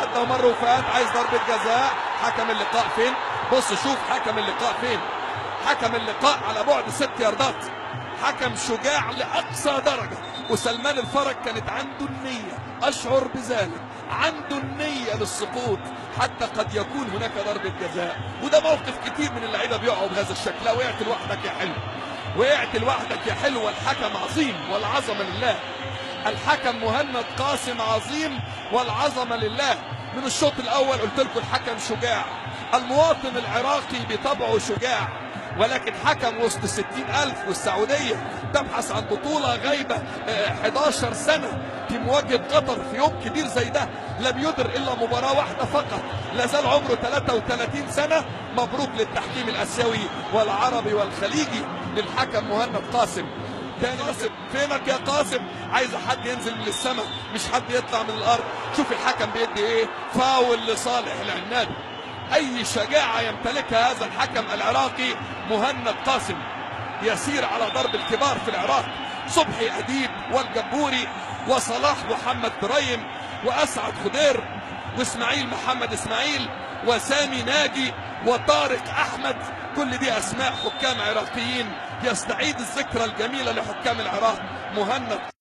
عدى ومر وفات، عايز ضربة جزاء. حكم اللقاء فين؟ بص شوف حكم اللقاء فين. حكم اللقاء على بعد 6 ياردات، حكم شجاع لأقصى درجة. وسلمان الفرج كانت عنده النية، أشعر بذلك، عنده النية للسقوط حتى قد يكون هناك ضربة جزاء. وده موقف كتير من اللعيبة بيقعوا بهذا الشكل. لا، وقعت لوحدك يا حلو، وقعت لوحدك يا حلو. الحكم عظيم والعظمة لله. الحكم مهند قاسم عظيم والعظمة لله. من الشوط الأول قلت لكم الحكم شجاع، المواطن العراقي بطبعه شجاع، ولكن حكم وسط 60,000 والسعودية تبحث عن بطولة غايبة 11 سنة في مواجهة قطر في يوم كبير زي ده، لم يدر إلا مباراة واحدة فقط، لا زال عمره 33 سنة. مبروك للتحكيم الآسيوي والعربي والخليجي للحكم مهند قاسم. قاسم فينك يا قاسم؟ عايز حد ينزل من السماء مش حد يطلع من الأرض. شوف الحكم بيدي إيه، فاول لصالح العنابي. أي شجاعة يمتلكها هذا الحكم العراقي مهند قاسم، يسير على ضرب الكبار في العراق، صبحي أديب والجبوري وصلاح محمد تريم وأسعد خضير وإسماعيل محمد إسماعيل وسامي ناجي وطارق أحمد. كل دي أسماء حكام عراقيين. يستعيد الذكرى الجميلة لحكام العراق مهند